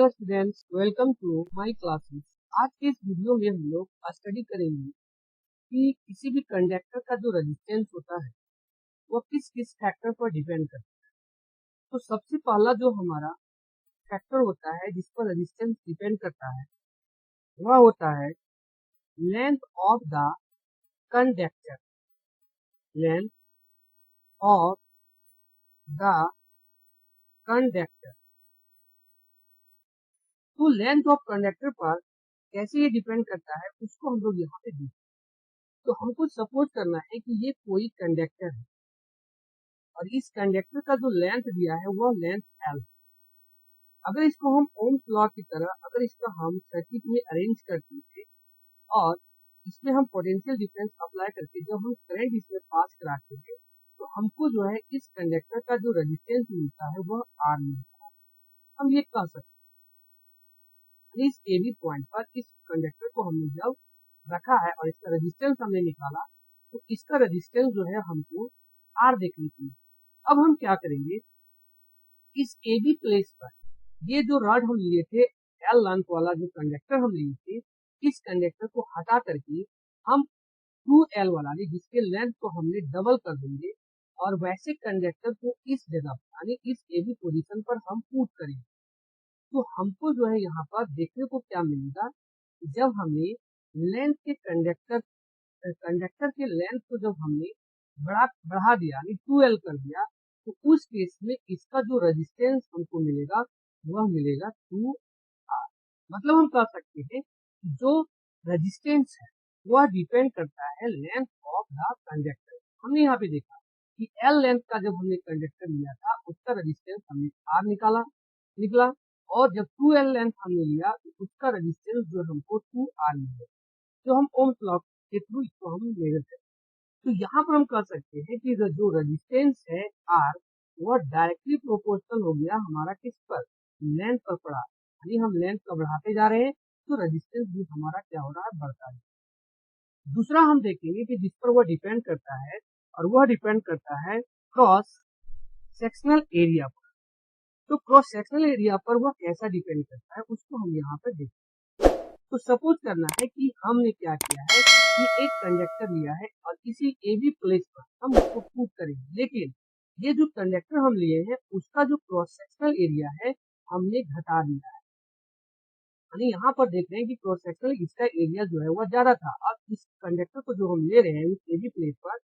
Dear students, welcome to my classes. आज के इस वीडियो में हम लोग स्टडी करेंगे कि किसी भी कंडक्टर का जो रेजिस्टेंस होता है वो किस किस फैक्टर पर डिपेंड करता है। तो सबसे पहला जो हमारा फैक्टर होता है जिस पर रेजिस्टेंस डिपेंड करता है वह होता है length of the conductor. Length of the conductor. तो लेंथ ऑफ कंडक्टर पर कैसे ये डिपेंड करता है उसको हम लोग यहाँ पे देखें। तो हमको सपोज करना है कि ये कोई कंडक्टर है और इस कंडक्टर का जो लेंथ दिया है वह लेंथ L। अगर इसको हम ओम्स लॉ की तरह अगर इसका हम सर्किट में अरेंज करते हैं और इसमें हम पोटेंशियल डिफरेंस अप्लाई करके जब हम करंट इसमें पास कराते हैं तो हमको जो है इस कंडक्टर का जो रेजिस्टेंस मिलता है वह R मिलता है। हम ये कह सकते हैं इस AB पॉइंट पर इस कंडक्टर को हमने जब रखा है और इसका रेजिस्टेंस हमने निकाला तो इसका रेजिस्टेंस जो है हमको R देखने को मिला। अब हम क्या करेंगे, इस AB प्लेस पर ये जो रॉड हम लिए थे L लेंथ वाला जो कंडक्टर हम लिए थे, इस कंडक्टर को हटा करके हम 2L वाला जिसके लेंथ को हमने डबल कर देंगे और वैसे कंडक्टर को इस जगह यानी इस AB पोजीशन पर हम पुट करेंगे। तो हमको जो है यहाँ पर देखने को क्या मिलेगा, जब हमें लेंथ के कंडक्टर के लेंथ को जब हमने बढ़ा दिया यानी 2L कर दिया तो उस केस में इसका जो रेजिस्टेंस हमको मिलेगा वह मिलेगा 2R। मतलब हम कह सकते हैं कि जो रेजिस्टेंस है वह डिपेंड करता है लेंथ ऑफ द कंडक्टर। हमने यहाँ पे देखा कि L लेंथ का जब हमने कंडक्टर लिया था उसका रेजिस्टेंस हमने R निकला और जब 2L लेंथ हमने लिया तो उसका रेजिस्टेंस जो हमको 2R मिलेगा, जो हम ओम्स लॉ के थ्रू इसको हम मेजर करें। तो यहाँ पर हम कह सकते हैं कि जो रेजिस्टेंस है R वह डायरेक्टली प्रोपोर्शनल हो गया हमारा किस पर, लेंथ पर पड़ा। यानी हम लेंथ को बढ़ाते जा रहे हैं तो रेजिस्टेंस भी हमारा क्या हो रहा है, बढ़ता है। दूसरा हम देखेंगे कि जिस पर वह डिपेंड करता है और वह डिपेंड करता है क्रॉस सेक्शनल एरिया पर। तो क्रॉस सेक्शनल एरिया पर वह कैसा डिपेंड करता है उसको हम यहाँ पर देखें। तो सपोज करना है कि हमने क्या किया है कि एक कंडक्टर लिया है और किसी AB प्लेस पर हम उसको पुट करेंगे, लेकिन ये जो कंडक्टर हम लिए हैं उसका जो क्रॉस सेक्शनल एरिया है हमने घटा दिया है। यानी यहाँ पर देख रहे हैं कि क्रॉस सेक्शनल इसका एरिया जो है वह ज्यादा था और इस कंडक्टर को जो हम ले रहे हैं उस AB प्लेस पर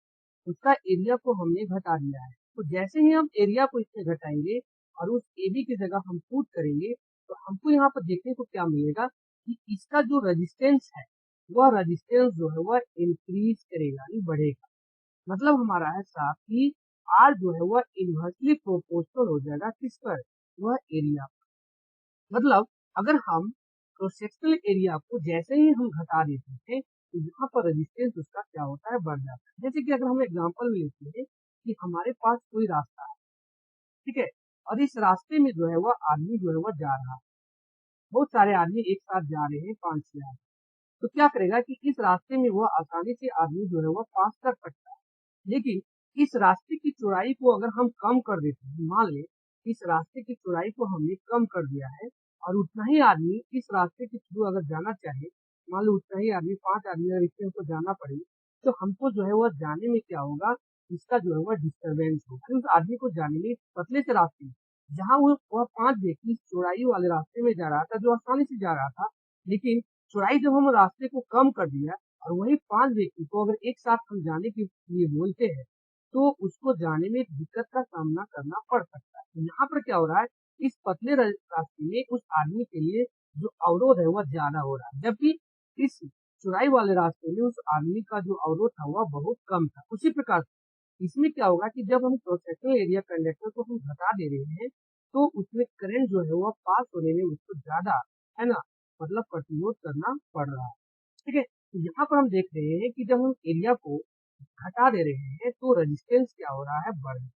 उसका एरिया को हमने घटा दिया है। तो जैसे ही हम एरिया को इसमें घटाएंगे और उस AB की जगह हम पुट करेंगे तो हमको यहाँ पर देखने को क्या मिलेगा कि इसका जो रेजिस्टेंस है वह रेजिस्टेंस जो है वह इंक्रीज करेगा यानी बढ़ेगा। मतलब हमारा है साफ कि R जो है वह इन्वर्सली प्रोपोर्शनल हो जाएगा किस पर, वह एरिया पर। मतलब अगर हम क्रॉस सेक्शनल एरिया को जैसे ही हम घटा देते हैं तो यहाँ पर रेजिस्टेंस उसका क्या होता है, बढ़ जाता है। जैसे कि अगर हम एग्जांपल में लेते हैं कि हमारे पास कोई रास्ता है, ठीक है, और इस रास्ते में जो है वह आदमी जो है वह जा रहा है, बहुत सारे आदमी एक साथ जा रहे हैं 5-6 आदमी। तो क्या करेगा कि इस रास्ते में वह आसानी से आदमी जो है वह पास कर सकता है, लेकिन इस रास्ते की चौड़ाई को अगर हम कम कर देते हैं, मान ले इस रास्ते की चौड़ाई को हमने कम कर दिया है और उतना ही आदमी इस रास्ते के थ्रू अगर जाना चाहे, मान लो उतना ही आदमी 5 आदमी अगर इससे हमको जाना पड़े तो हमको जो है वह जाने में क्या होगा, इसका जो है वह डिस्टर्बेंस होगा। उस आदमी को जाने में पतले से रास्ते में जहाँ वह 5 व्यक्ति चौड़ाई वाले रास्ते में जा रहा था जो आसानी से जा रहा था, लेकिन चौड़ाई जब हम रास्ते को कम कर दिया और वही 5 व्यक्ति को अगर एक साथ हम जाने के लिए बोलते हैं तो उसको जाने में दिक्कत का सामना करना पड़ सकता है। तो यहाँ पर क्या हो रहा है, इस पतले रास्ते में उस आदमी के लिए जो अवरोध है वह ज्यादा हो रहा है, जबकि इस चौड़ाई वाले रास्ते में उस आदमी का जो अवरोध था वह बहुत कम था। उसी प्रकार से इसमें क्या होगा कि जब हम क्रॉस सेक्शनल एरिया कंडक्टर को हम घटा दे रहे हैं तो उसमें करंट जो है वह पास होने में उसको ज्यादा है ना, मतलब प्रतिरोध करना पड़ रहा है। ठीक है, तो यहाँ पर हम देख रहे हैं कि जब हम एरिया को घटा दे रहे हैं तो रेजिस्टेंस क्या हो रहा है, बढ़ रहा है।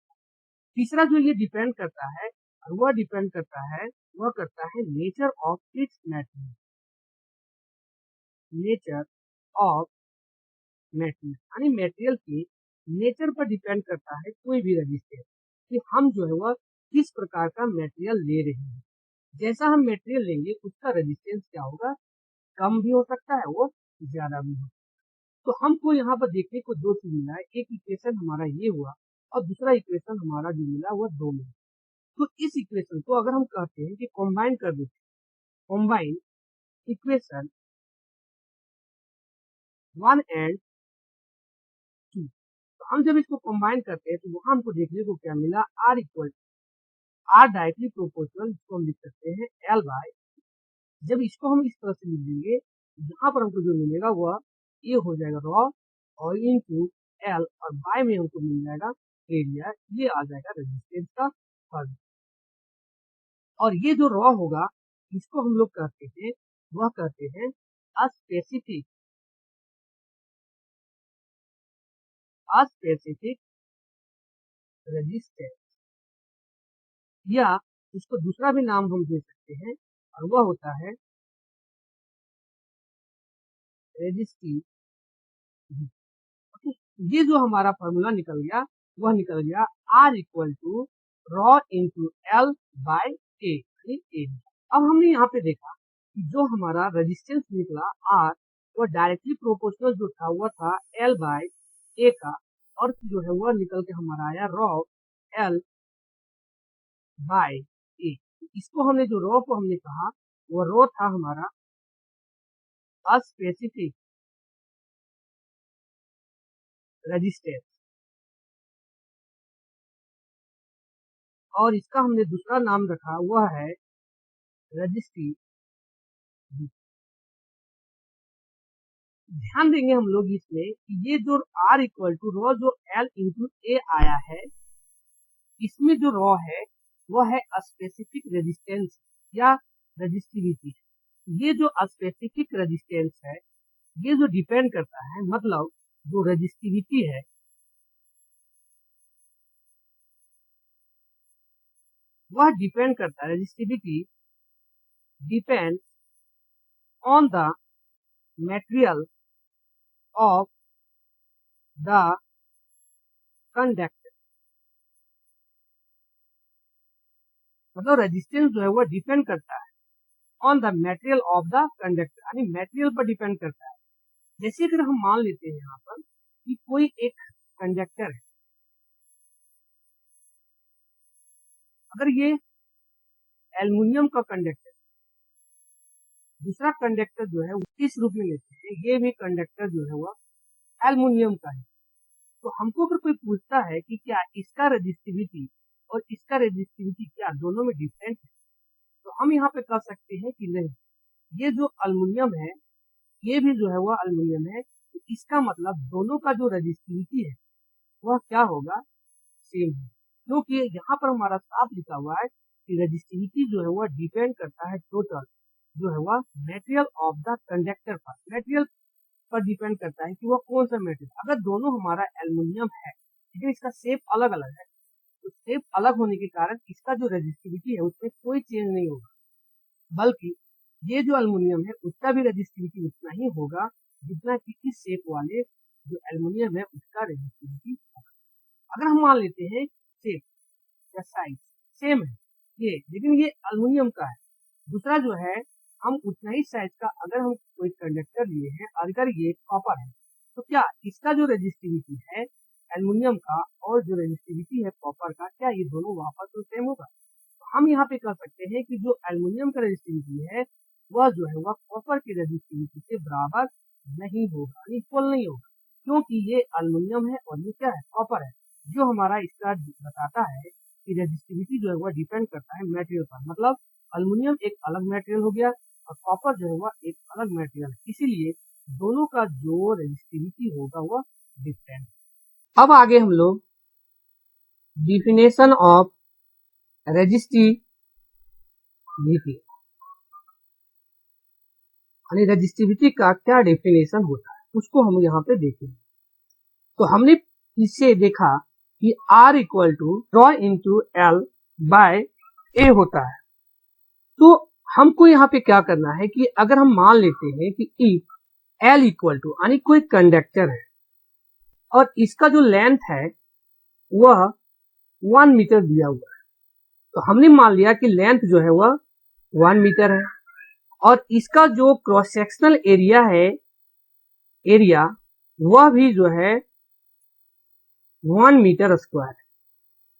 तीसरा जो ये डिपेंड करता है और वह डिपेंड करता है वह करता है nature of its material. Nature of material यानी मटेरियल के नेचर पर डिपेंड करता है कोई भी रेजिस्टेंस, कि हम जो है वह किस प्रकार का मटेरियल ले रहे हैं। जैसा हम मटेरियल लेंगे उसका रेजिस्टेंस क्या होगा, कम भी हो सकता है और ज्यादा भी हो। तो हमको यहाँ पर देखने को दो चीज मिला है, एक इक्वेशन हमारा ये हुआ और दूसरा इक्वेशन हमारा जो मिला वो 2 मिला। तो इस इक्वेशन को अगर हम कहते हैं कि कंबाइन कर देते हैं, कंबाइन इक्वेशन 1 एंड 2, तो हम जब इसको कंबाइन करते हैं तो वहां हमको देखने को क्या मिला, are equal are directly proportional, इसको हम लिख सकते हैं एल बाय। जब इसको हम इस तरह से लिख देंगे, यहाँ पर हमको जो मिलेगा वह ये हो जाएगा रॉ और इनटू एल और बाय में हमको मिल जाएगा एरिया, ये आ जाएगा रेजिस्टेंस का फॉर्मूला। और ये जो रॉ होगा इसको हम लोग कहते हैं, वह कहते हैं स्पेसिफिक रेजिस्टेंस, या इसको दूसरा भी नाम हम दे सकते हैं और वह होता है रेजिस्टिव। ये जो हमारा फॉर्मूला निकल गया वह निकल गया R equal to rho into L by A, यानी एरिया। अब हमने यहाँ पे देखा कि जो हमारा रेजिस्टेंस निकला आर, वह डायरेक्टली प्रोपोर्शनल जो था वह था एल बाय ए का, और जो है वह निकल के हमारा आया रॉ एल बाय ए। इसको हमने जो रॉ को हमने कहा वह रॉ था हमारा स्पेसिफिक रेजिस्टेंस, और इसका हमने दूसरा नाम रखा वह है रेजिस्टिव। ध्यान देंगे हम लोग इसमें कि ये जो R इक्वल टू रॉ जो L इंटू ए आया है, इसमें जो रॉ है वह है स्पेसिफिक रेजिस्टेंस या रेजिस्टिविटी। ये जो स्पेसिफिक रेजिस्टेंस है ये जो डिपेंड करता है, मतलब जो रेजिस्टिविटी है वह डिपेंड करता है, resistivity depend on the material of the conductor. मतलब रेजिस्टेंस जो है वह डिपेंड करता है on the material of the conductor, यानी मटेरियल पर डिपेंड करता है। जैसे अगर हम मान लेते हैं यहाँ पर कि कोई एक कंडक्टर है, अगर ये एल्युमिनियम का कंडक्टर, दूसरा कंडक्टर जो है इस रूप में लेते हैं, ये भी कंडक्टर जो है वह एल्युमिनियम का है, तो हमको अगर कोई पूछता है कि क्या इसका रेजिस्टिविटी और इसका रेजिस्टिविटी क्या दोनों में डिफरेंट है, तो हम यहाँ पे कह सकते हैं कि नहीं, ये जो एल्युमिनियम है ये भी जो है वह एल्युमिनियम है, तो इसका मतलब दोनों का जो रेजिस्टिविटी है वह क्या होगा, सेम है। क्योंकि यहाँ पर हमारा साफ लिखा हुआ है कि रेजिस्टिविटी जो है वह डिपेंड करता है टोटल जो है वह मटेरियल ऑफ द कंडक्टर पर, मटेरियल पर डिपेंड करता है कि वह कौन सा मटेरियल। अगर दोनों हमारा एल्युमिनियम है लेकिन इसका शेप अलग अलग है, तो शेप अलग होने के कारण इसका जो रेजिस्टिविटी है उसमें कोई चेंज नहीं होगा, बल्कि ये जो एल्युमिनियम है उसका भी रेजिस्टिविटी उतना ही होगा जितना कि इस शेप वाले जो एल्युमिनियम है उसका रेजिस्टिविटी होगा। अगर हम मान लेते हैं शेप या साइज सेम है ये, लेकिन ये एल्युमिनियम का है, दूसरा जो है हम उतना ही साइज का अगर हम कोई कंडक्टर लिए हैं और अगर ये कॉपर है, तो क्या इसका जो रेजिस्टिविटी है एल्युमिनियम का और जो रेजिस्टिविटी है कॉपर का, क्या ये दोनों वापस तो सेम होगा। तो हम यहाँ पे कह सकते हैं कि जो एल्युमिनियम का रेजिस्टिविटी है वह जो है वह कॉपर की रेजिस्टिविटी से बराबर नहीं होगा, इक्वल नहीं होगा, क्योंकि ये एल्युमिनियम है और ये क्या है, कॉपर है। जो हमारा इसका बताता है कि रेजिस्टिविटी जो है वह डिपेंड करता है मटेरियल पर, मतलब एल्युमिनियम एक अलग मटेरियल हो गया और कॉपर जो है वह एक अलग मटेरियल है, इसीलिए दोनों का जो रेजिस्टिविटी होगा वह डिफरेंट। अब आगे हम लोग डिफिनेशन ऑफ रेजिस्टिविटी, यानी रेजिस्टिविटी का क्या डेफिनेशन होता है उसको हम यहाँ पे देखेंगे। तो हमने इससे देखा कि R equal to rho into L by A होता है। तो हमको यहाँ पे क्या करना है कि अगर हम मान लेते हैं कि इफ एल इक्वल टू, यानी कोई कंडक्टर है और इसका जो लेंथ है वह 1 मीटर दिया हुआ है, तो हमने मान लिया कि लेंथ जो है वह 1 मीटर है और इसका जो क्रॉस सेक्शनल एरिया है वह भी जो है 1 मीटर स्क्वायर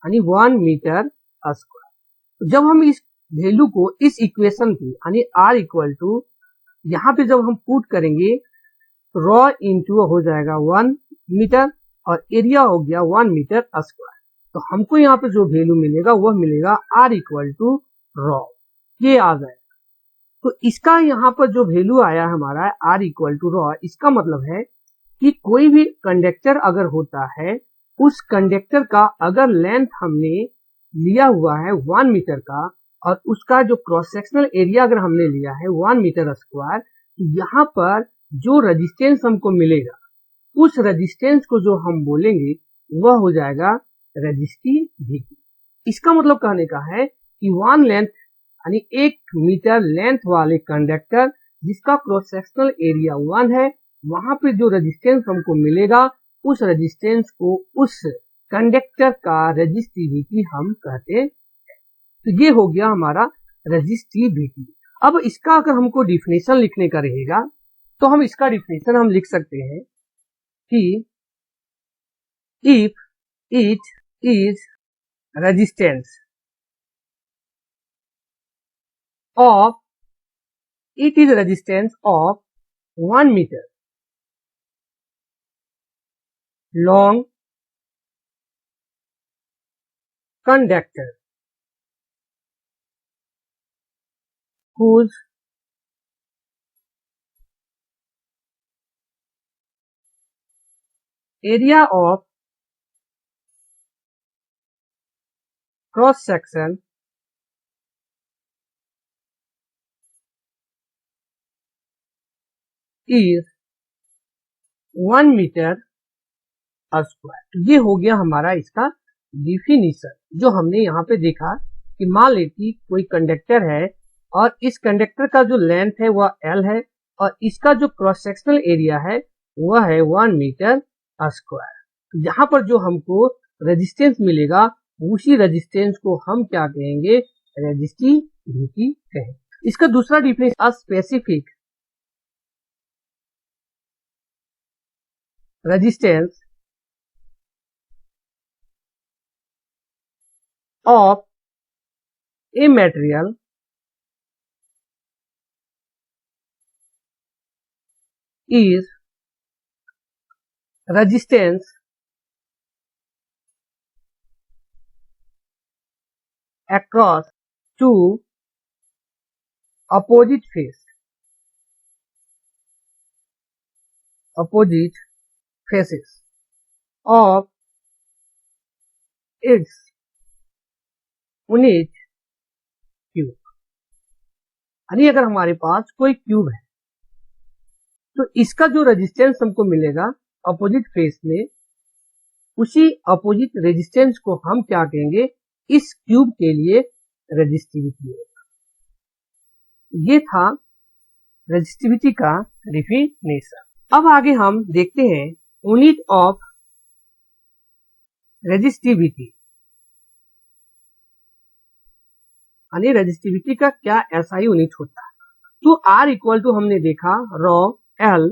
यानी 1 मीटर स्क्वायर। जब हम इस वैल्यू को इस इक्वेशन की यानी R इक्वल टू यहाँ पे जब हम पुट करेंगे रॉ इंटू हो जाएगा 1 मीटर और एरिया हो गया 1 मीटर स्क्वायर। तो हमको यहाँ पे जो वैल्यू मिलेगा वह मिलेगा R इक्वल टू रॉ, ये आ जाएगा। तो इसका यहाँ पर जो वैल्यू आया हमारा R इक्वल टू रॉ, इसका मतलब है कि कोई भी कंडक्टर अगर होता है, उस कंडक्टर का अगर लेंथ हमने लिया हुआ है 1 मीटर का और उसका जो क्रॉस सेक्शनल एरिया अगर हमने लिया है 1 मीटर स्क्वायर, तो यहाँ पर जो रेजिस्टेंस हमको मिलेगा उस रेजिस्टेंस को जो हम बोलेंगे वह हो जाएगा रेजिस्टिविटी। इसका मतलब कहने का है कि 1 लेंथ यानी 1 मीटर लेंथ वाले कंडक्टर जिसका क्रॉस सेक्शनल एरिया 1 है, वहां पे जो रेजिस्टेंस हमको मिलेगा उस रेजिस्टेंस को उस कंडक्टर का रेजिस्टिविटी हम कहते हैं। तो ये हो गया हमारा रेजिस्टिविटी। अब इसका अगर हमको डिफिनेशन लिखने का रहेगा तो हम इसका डिफिनेशन हम लिख सकते हैं कि if it is resistance of 1 meter long conductor whose area of cross section is 1 metre square. ये हो गया हमारा इसका डिफिनीशन जो हमने यहाँ पे देखा कि मान ले कि कोई कंडक्टर है और इस कंडक्टर का जो लेंथ है वह L है और इसका जो क्रॉस सेक्शनल एरिया है वह है 1 मीटर स्क्वायर। यहाँ पर जो हमको रेजिस्टेंस मिलेगा उसी रेजिस्टेंस को हम क्या कहेंगे, रेजिस्टिविटी कहेंगे। इसका दूसरा definition specific resistance of a material is resistance across two opposite faces of its unit cube. यानी अगर हमारे पास कोई क्यूब है तो इसका जो रेजिस्टेंस हमको मिलेगा अपोजिट फेस में, उसी अपोजिट रेजिस्टेंस को हम क्या कहेंगे, इस क्यूब के लिए रेजिस्टिविटी होगा। ये था रेजिस्टिविटी का डिफिनेशन। अब आगे हम देखते हैं यूनिट ऑफ रेजिस्टिविटी, यानी रेजिस्टिविटी का क्या ऐसा ही यूनिट होता है। तो R इक्वल टू हमने देखा रॉ L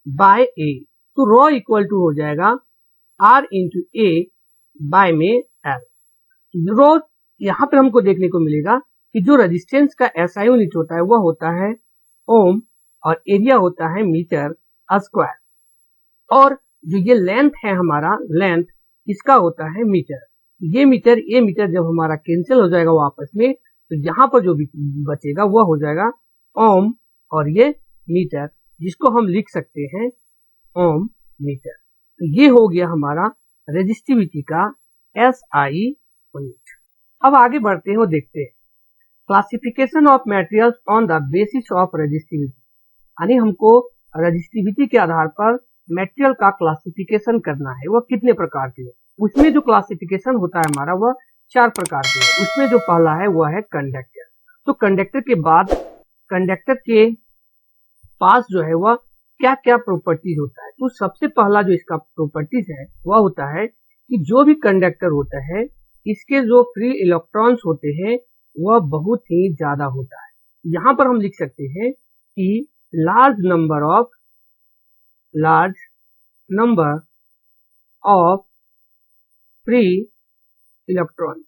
बाय A, तो रॉ इक्वल टू हो जाएगा R इंटू A बाय में L। रॉ यहाँ पर हमको देखने को मिलेगा कि जो रेजिस्टेंस का ऐसा यूनिट होता है वह होता है ओम और एरिया होता है मीटर स्क्वायर, और जो ये लेंथ है हमारा, लेंथ इसका होता है मीटर। ये मीटर जब हमारा कैंसिल हो जाएगा वापस में, तो यहाँ पर जो भी बचेगा वह हो जाएगा ओम और ये मीटर, जिसको हम लिख सकते हैं ओम मीटर। तो ये हो गया हमारा रेजिस्टिविटी का SI यूनिट। अब आगे बढ़ते हैं और देखते हैं classification of materials on the basis of resistivity, यानी हमको रेजिस्टिविटी के आधार पर मटेरियल का क्लासिफिकेशन करना है, वह कितने प्रकार के। उसमें जो क्लासिफिकेशन होता है हमारा वह 4 प्रकार के है। उसमें जो पहला है वह है कंडक्टर। तो कंडक्टर के बाद कंडक्टर के पास जो है वह क्या क्या प्रॉपर्टीज होता है। तो सबसे पहला जो इसका प्रॉपर्टीज है वह होता है कि जो भी कंडक्टर होता है इसके जो फ्री इलेक्ट्रॉन्स होते हैं वह बहुत ही ज्यादा होता है। यहां पर हम लिख सकते हैं कि large number of free electron,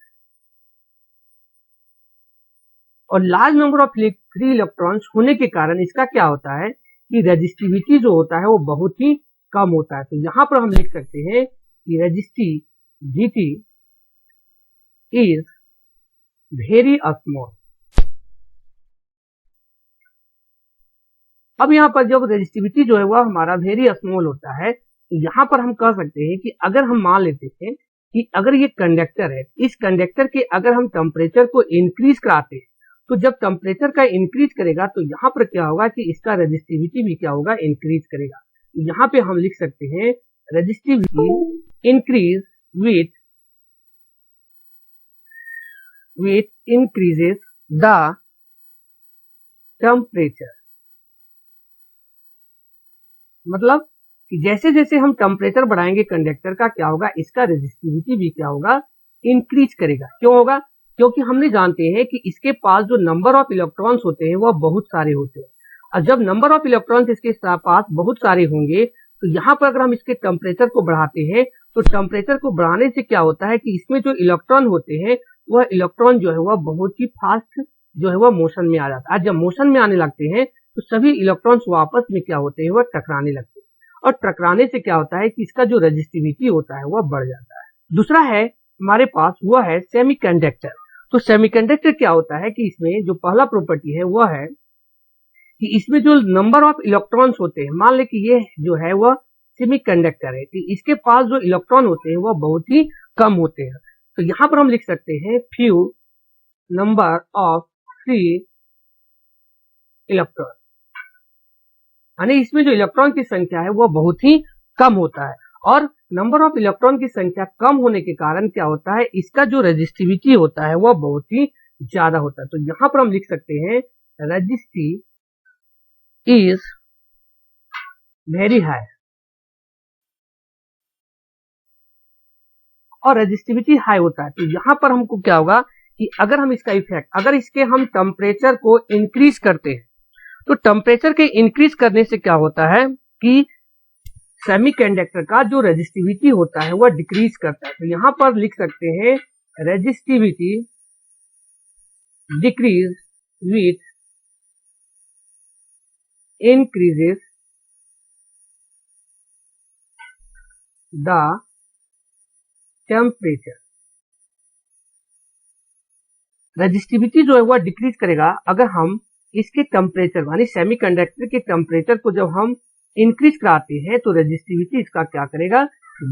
और large number of free electrons होने के कारण इसका क्या होता है कि रेजिस्टिविटी जो होता है वो बहुत ही कम होता है। तो यहां पर हम लिख सकते हैं कि रेजिस्टिविटी इज वेरी स्मॉल। अब यहाँ पर जब रेजिस्टिविटी जो है वह हमारा वेरी स्मॉल होता है, तो यहाँ पर हम कह सकते हैं कि अगर हम मान लेते हैं कि अगर ये कंडक्टर है, इस कंडक्टर के अगर हम टेम्परेचर को इंक्रीज कराते हैं, तो जब टेम्परेचर का इंक्रीज करेगा तो यहाँ पर क्या होगा कि इसका रेजिस्टिविटी भी क्या होगा, इंक्रीज करेगा। यहाँ पे हम लिख सकते हैं resistivity increase with increases the temperature। मतलब कि जैसे जैसे हम टेम्परेचर बढ़ाएंगे कंडक्टर का, क्या होगा, इसका रेजिस्टिविटी भी क्या होगा, इंक्रीज करेगा। क्यों होगा? क्योंकि हमने जानते हैं कि इसके पास जो नंबर ऑफ इलेक्ट्रॉन्स होते हैं वह बहुत सारे होते हैं, और जब नंबर ऑफ इलेक्ट्रॉन्स इसके पास बहुत सारे होंगे तो यहाँ पर अगर हम इसके टेम्परेचर को बढ़ाते हैं तो टेम्परेचर को बढ़ाने से क्या होता है कि इसमें जो इलेक्ट्रॉन होते हैं वह इलेक्ट्रॉन जो है वह बहुत ही फास्ट जो है वह मोशन में आ जाता है। जब मोशन में आने लगते हैं तो सभी इलेक्ट्रॉन्स वापस में क्या होते हैं, वह टकराने लगते हैं, और टकराने से क्या होता है कि इसका जो रेजिस्टिविटी होता है वह बढ़ जाता है। दूसरा है हमारे पास वह है सेमीकंडक्टर। तो सेमीकंडक्टर क्या होता है कि इसमें जो पहला प्रॉपर्टी है वह है कि इसमें जो नंबर ऑफ इलेक्ट्रॉन्स होते हैं, मान ले कि ये जो है वह सेमीकंडक्टर है, तो इसके पास जो इलेक्ट्रॉन होते हैं वह बहुत ही कम होते हैं। तो यहां पर हम लिख सकते हैं few number of free electron, यानी इसमें जो इलेक्ट्रॉन की संख्या है वह बहुत ही कम होता है, और नंबर ऑफ इलेक्ट्रॉन की संख्या कम होने के कारण क्या होता है, इसका जो रेजिस्टिविटी होता है वह बहुत ही ज्यादा होता है। तो यहां पर हम लिख सकते हैं रेजिस्टिव इज वेरी हाई, और रेजिस्टिविटी हाई होता है। तो यहां पर हमको क्या होगा कि अगर हम इसका इफेक्ट, अगर इसके हम टेम्परेचर को इंक्रीज करते हैं, तो टेम्परेचर के इंक्रीज करने से क्या होता है कि सेमीकंडक्टर का जो रेजिस्टिविटी होता है वह डिक्रीज करता है। तो यहां पर लिख सकते हैं resistivity decrease with increases the temperature. Resistivity जो है वह डिक्रीज करेगा अगर हम इसके टेम्परेचर, यानी सेमीकंडक्टर के टेम्परेचर को जब हम इंक्रीज कराते हैं तो रेजिस्टिविटी इसका क्या करेगा,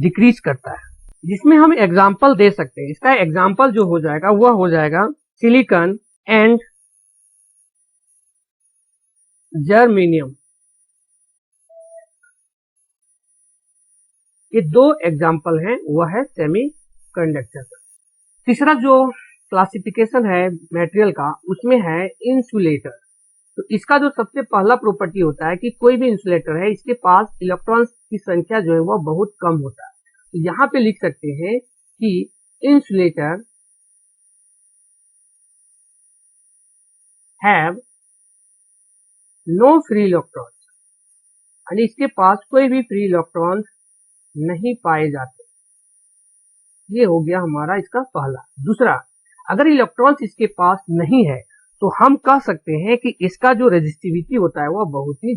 डिक्रीज करता है। जिसमें हम एग्जांपल दे सकते हैं, इसका एग्जांपल जो हो जाएगा वह हो जाएगा सिलिकॉन एंड जर्मेनियम। ये दो एग्जांपल हैं, वह है सेमीकंडक्टर। तीसरा जो क्लासिफिकेशन है मटेरियल का, उसमें है इंसुलेटर। तो इसका जो सबसे पहला प्रॉपर्टी होता है कि कोई भी इंसुलेटर है इसके पास इलेक्ट्रॉन्स की संख्या जो है वह बहुत कम होता है। तो यहां पे लिख सकते हैं कि insulator have no free electron, यानी इसके पास कोई भी फ्री इलेक्ट्रॉन्स नहीं पाए जाते। ये हो गया हमारा इसका पहला। दूसरा, अगर इलेक्ट्रॉन्स इसके पास नहीं है तो हम कह सकते हैं कि इसका जो रेजिस्टिविटी होता है वह बहुत ही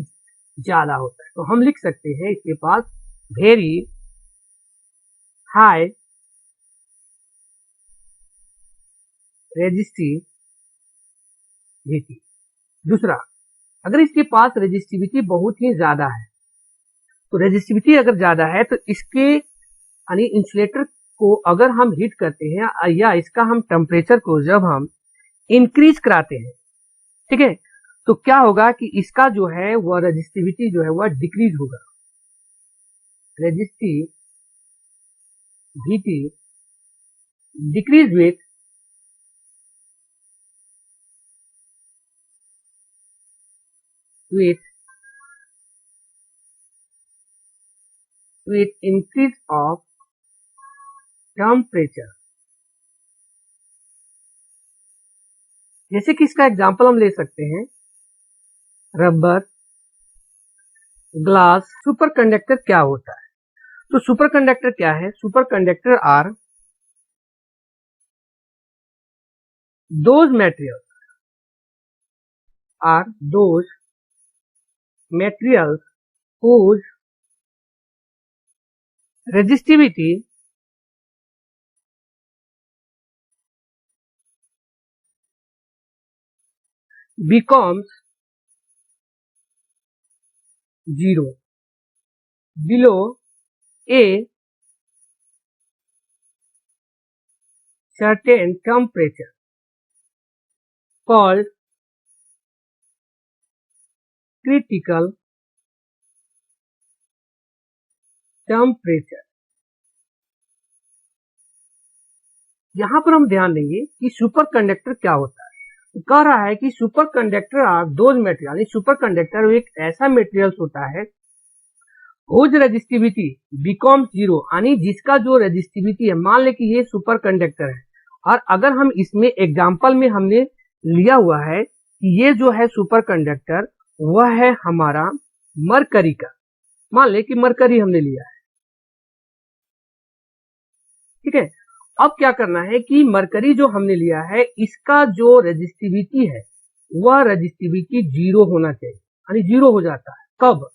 ज्यादा होता है। तो हम लिख सकते हैं इसके पास वेरी हाई रेजिस्टिविटी। दूसरा, अगर इसके पास रेजिस्टिविटी बहुत ही ज्यादा है, तो रेजिस्टिविटी अगर ज्यादा है तो इसके यानी इंसुलेटर को अगर हम हीट करते हैं या इसका हम टेम्परेचर को जब हम इंक्रीज कराते हैं, ठीक है, तो क्या होगा कि इसका जो है वह रेजिस्टिविटी जो है वह डिक्रीज होगा। Resistivity decrease with increase of temperature। जैसे कि इसका एग्जांपल हम ले सकते हैं रबर, ग्लास। सुपर कंडक्टर क्या होता है? तो सुपर कंडक्टर क्या है? Superconductor are those materials whose resistivity becomes zero below a certain temperature called critical temperature। यहां पर हम ध्यान देंगे कि सुपर कंडक्टर क्या होता है। कह रहा है कि superconductor are those material, superconductor एक ऐसा मेटेरियल होता है हुज रेजिस्टिविटी बिकॉम जीरो, यानी जिसका जो रेजिस्टिविटी है, मान ले कि ये सुपर कंडक्टर है और अगर हम इसमें एग्जांपल में हमने लिया हुआ है कि ये जो है सुपर कंडक्टर वह है हमारा मरकरी का, मान ले कि मरकरी हमने लिया है, ठीक है। अब क्या करना है कि मरकरी जो हमने लिया है इसका जो रेजिस्टिविटी है वह रेजिस्टिविटी जीरो होना चाहिए, यानी जीरो हो जाता है कब?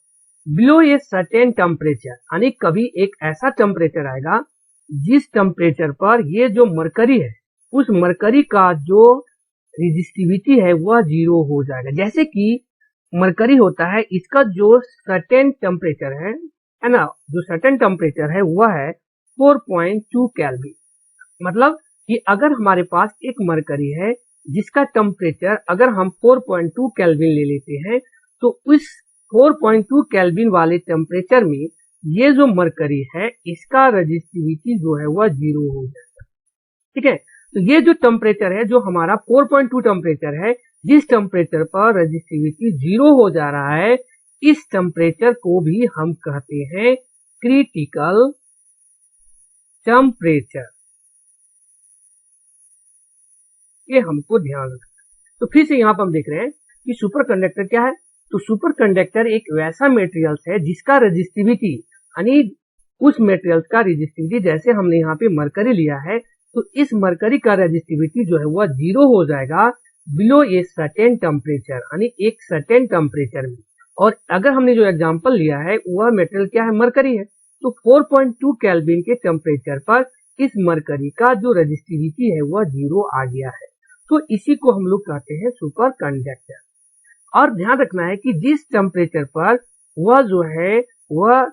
बिलो ए सर्टेन टेम्परेचर, यानी कभी एक ऐसा टेम्परेचर आएगा जिस टेम्परेचर पर ये जो मरकरी है उस मरकरी का जो रेजिस्टिविटी है वह जीरो हो जाएगा। जैसे कि मरकरी होता है, इसका जो सर्टेन टेम्परेचर है ना, जो सर्टेन टेम्परेचर है वह है 4.2 केल्विन। मतलब कि अगर हमारे पास एक मरकरी है जिसका टेम्परेचर अगर हम 4.2 केल्विन ले लेते हैं तो उस 4.2 केल्विन वाले टेम्परेचर में ये जो मरकरी है इसका रेजिस्टिविटी जो है वह जीरो हो जाएगा, ठीक है। तो ये जो टेम्परेचर है जो हमारा 4.2 टेम्परेचर है, जिस टेम्परेचर पर रेजिस्टिविटी जीरो हो जा रहा है, इस टेम्परेचर को भी हम कहते हैं क्रिटिकल टेम्परेचर। ये हमको ध्यान रखना। तो फिर से यहाँ पर हम देख रहे हैं कि सुपर कंडक्टर क्या है। तो सुपर कंडक्टर एक वैसा मेटेरियल है जिसका रेजिस्टिविटी, यानी उस मेटेरियल का रेजिस्टिविटी, जैसे हमने यहाँ पे मरकरी लिया है तो इस मरकरी का रेजिस्टिविटी जो है वह जीरो हो जाएगा बिलो ए सर्टेन टेम्परेचर, यानी एक सर्टेन टेम्परेचर में। और अगर हमने जो एग्जांपल लिया है वह मेटेरियल क्या है? मरकरी है। तो 4.2 केल्विन के टेम्परेचर पर इस मरकरी का जो रेजिस्टिविटी है वह जीरो आ गया है। तो इसी को हम लोग कहते हैं सुपर कंडक्टर। और ध्यान रखना है कि जिस टेम्परेचर पर वह जो है वह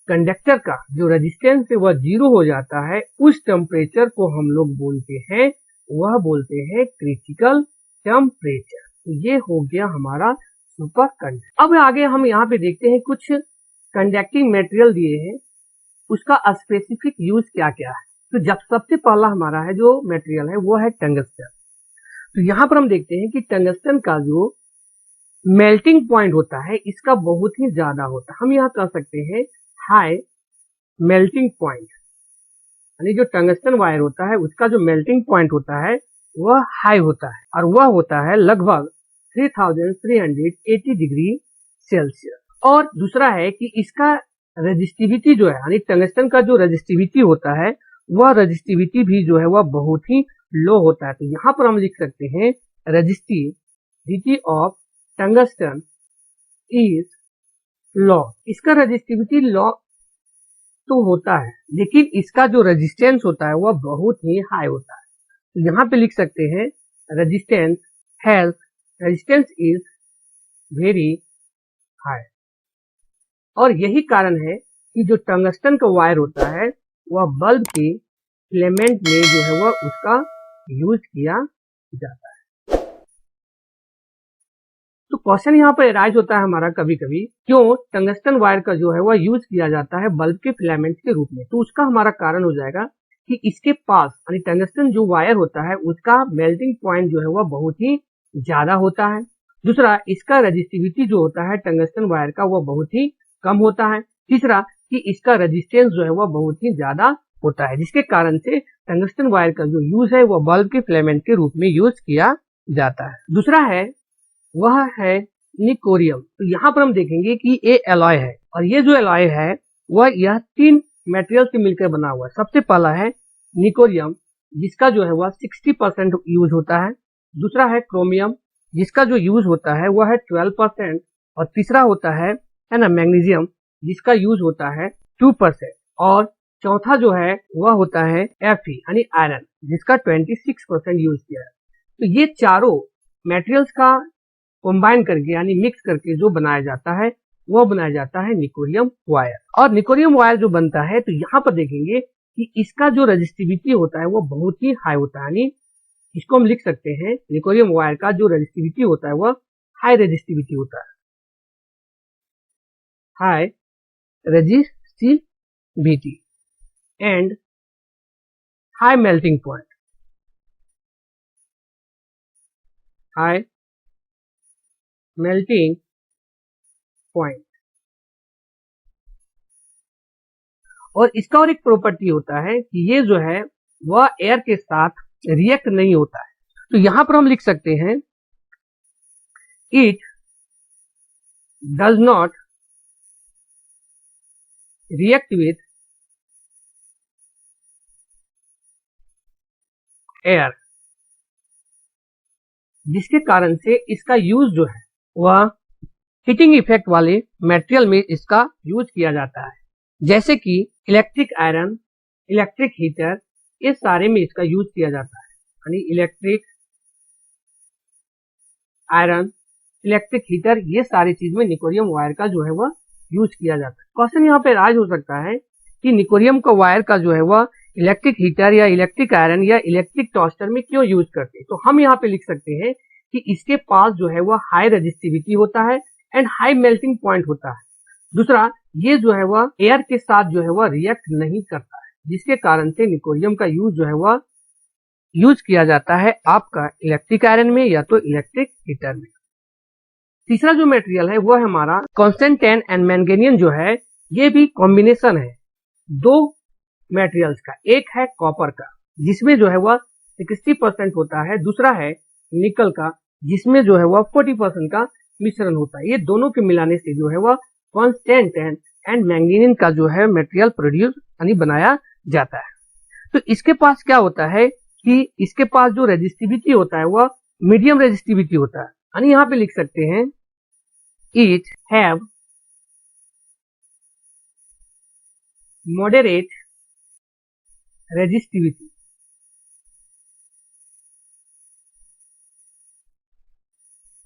कंडक्टर का जो रेजिस्टेंस है वह जीरो हो जाता है, उस टेम्परेचर को हम लोग बोलते हैं, वह बोलते हैं क्रिटिकल टेम्परेचर। तो ये हो गया हमारा सुपर कंडक्टर। अब आगे हम यहाँ पे देखते हैं कुछ कंडक्टिंग मटेरियल दिए हैं, उसका स्पेसिफिक यूज क्या क्या है। तो जब सबसे पहला हमारा है जो मटेरियल है वो है टंगस्टन। तो यहाँ पर हम देखते हैं कि टंगस्टन का जो मेल्टिंग पॉइंट होता है इसका बहुत ही ज्यादा होता है। हम यहाँ कह सकते हैं हाई मेल्टिंग पॉइंट, यानी जो टंगस्टन वायर होता है उसका जो मेल्टिंग पॉइंट होता है वह हाई होता है और वह होता है लगभग 3380 डिग्री सेल्सियस। और दूसरा है कि इसका रेजिस्टिविटी जो है, यानी टंगस्टन का जो रेजिस्टिविटी होता है वह रेजिस्टिविटी भी जो है वह बहुत ही लो होता है। तो यहाँ पर हम लिख सकते हैं resistivity of tungsten is low. इसका रेजिस्टिविटी लो तो होता है लेकिन इसका जो रेजिस्टेंस होता है वह बहुत ही हाई होता है। तो यहाँ पे लिख सकते हैं रेजिस्टेंस इज वेरी हाई। और यही कारण है कि जो टंगस्टन का वायर होता है वह बल्ब के फिलामेंट में जो है वह उसका यूज किया जाता है। तो क्वेश्चन यहाँ पर राइज होता है हमारा कभी कभी, क्यों टंगस्टन वायर का जो है वह यूज किया जाता है बल्ब के फिलामेंट के रूप में। तो उसका हमारा कारण हो जाएगा कि इसके पास, यानी टंगस्टन जो वायर होता है उसका मेल्टिंग पॉइंट जो है वह बहुत ही ज्यादा होता है। दूसरा, इसका रेजिस्टिविटी जो होता है टंगस्टन वायर का वह बहुत ही कम होता है। तीसरा, कि इसका रेजिस्टेंस जो है वह बहुत ही ज्यादा होता है, जिसके कारण से टंगस्टन वायर का जो यूज है वह बल्ब के फिलामेंट के रूप में यूज किया जाता है। दूसरा है वह है निकोरियम। तो यहाँ पर हम देखेंगे कि ये एलॉय है और ये जो एलॉय है वह यह 3 मटेरियल से मिलकर बना हुआ है। सबसे पहला है निकोरियम जिसका जो है वह 60% यूज होता है। दूसरा है क्रोमियम जिसका जो यूज होता है वह है 12% और तीसरा होता है ना मैग्नीशियम जिसका यूज होता है 2% और चौथा जो है वह होता है Fe यानी आयरन जिसका 26% यूज किया है। तो ये चारों मटेरियल्स का कंबाइन करके यानी मिक्स करके जो बनाया जाता है वह बनाया जाता है निकोरियम वायर। और निकोरियम वायर जो बनता है तो यहाँ पर देखेंगे कि इसका जो रेजिस्टिविटी होता है वो बहुत ही हाई होता है, यानी इसको हम लिख सकते हैं निकोरियम वायर का जो रेजिस्टिविटी होता है वह हाई रेजिस्टिविटी होता है, high resistivity and high melting point, high melting point. और इसका और एक प्रॉपर्टी होता है कि ये जो है वह एयर के साथ रिएक्ट नहीं होता है। तो यहां पर हम लिख सकते हैं it does not react with air, जिसके कारण से इसका यूज जो है वह हीटिंग इफेक्ट वाले मटेरियल में इसका यूज किया जाता है, जैसे कि इलेक्ट्रिक आयरन, इलेक्ट्रिक हीटर, इस सारे में इसका यूज किया जाता है। यानी इलेक्ट्रिक आयरन, इलेक्ट्रिक हीटर, ये सारी चीज में निकोरियम वायर का जो है वह यूज किया जाता है। क्वेश्चन यहाँ पे राइज हो सकता है कि निकोरियम का वायर का जो है वह इलेक्ट्रिक हीटर या इलेक्ट्रिक आयरन या इलेक्ट्रिक टोस्टर में क्यों यूज करते हैं। तो हम यहाँ पे लिख सकते हैं कि इसके पास जो है वह हाई रेजिस्टिविटी होता है एंड हाई मेल्टिंग पॉइंट होता है। दूसरा, ये जो है वह एयर के साथ जो है वह रिएक्ट नहीं करता है, जिसके कारण से निकोरियम का यूज जो है वह यूज किया जाता है आपका इलेक्ट्रिक आयरन में या तो इलेक्ट्रिक हीटर में। तीसरा जो मटेरियल है वह हमारा कॉन्स्टेंटेन एंड मैंगनीज जो है, ये भी कॉम्बिनेशन है दो मटेरियल्स का। एक है कॉपर का जिसमें जो है वह 60% होता है, दूसरा है निकल का जिसमें जो है वह 40% का मिश्रण होता है। ये दोनों के मिलाने से जो है वह कॉन्स्टेंटेन एंड मैंगनीज का जो है मटेरियल प्रोड्यूस यानी बनाया जाता है। तो इसके पास क्या होता है कि इसके पास जो रेजिस्टिविटी होता है वह मीडियम रेजिस्टिविटी होता है, यानी यहाँ पे लिख सकते हैं इट हैव मॉडरेट रेजिस्टिविटी।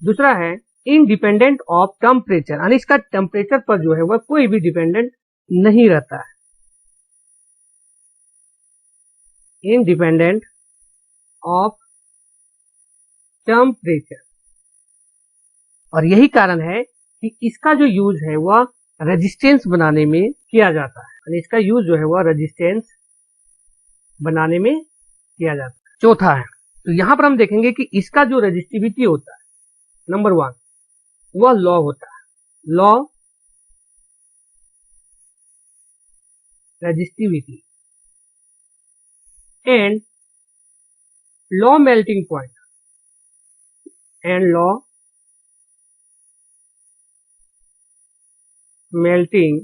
दूसरा है इंडिपेंडेंट ऑफ टेम्परेचर, यानी इसका टेम्परेचर पर जो है वह कोई भी डिपेंडेंट नहीं रहता है, इंडिपेंडेंट ऑफ टेम्परेचर। और यही कारण है कि इसका जो यूज है वह रेजिस्टेंस बनाने में किया जाता है, यानी इसका यूज जो है वह रेजिस्टेंस बनाने में किया जाता है। चौथा है, तो यहां पर हम देखेंगे कि इसका जो रेजिस्टिविटी होता है, नंबर 1 वह लॉ होता है, law resistivity and law melting point and law melting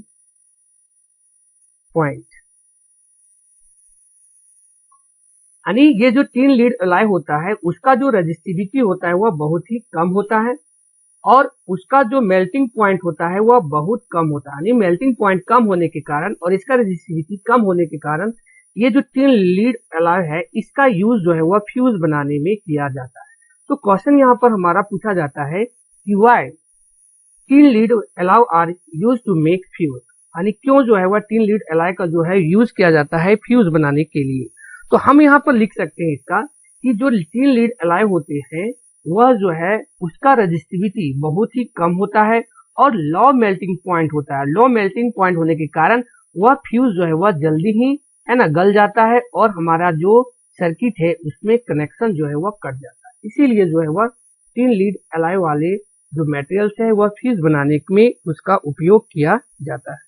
point. यानी ये जो 3 लीड एलॉय होता है उसका जो रेजिस्टिविटी होता है वह बहुत ही कम होता है और उसका जो मेल्टिंग पॉइंट होता है वह बहुत कम होता है। यानी मेल्टिंग पॉइंट कम होने के कारण और इसका रेजिस्टिविटी कम होने के कारण ये जो 3 लीड एलॉय है इसका यूज जो है वह फ्यूज बनाने में किया जाता है। तो क्वेश्चन यहाँ पर हमारा पूछा जाता है कि why 3 lead alloy are use to make fuse, यानी क्यों जो है वह 3 लीड एलॉय का जो है यूज किया जाता है फ्यूज बनाने के लिए। तो हम यहाँ पर लिख सकते हैं इसका कि जो 3 लीड एलॉय होते हैं वह जो है उसका रेजिस्टिविटी बहुत ही कम होता है और लो मेल्टिंग पॉइंट होता है। लो मेल्टिंग पॉइंट होने के कारण वह फ्यूज जो है वह जल्दी ही है ना गल जाता है और हमारा जो सर्किट है उसमें कनेक्शन जो है वह कट जाता है। इसीलिए जो है वह 3 लीड एलॉय वाले जो मटेरियल्स है वह फ्यूज बनाने में उसका उपयोग किया जाता है।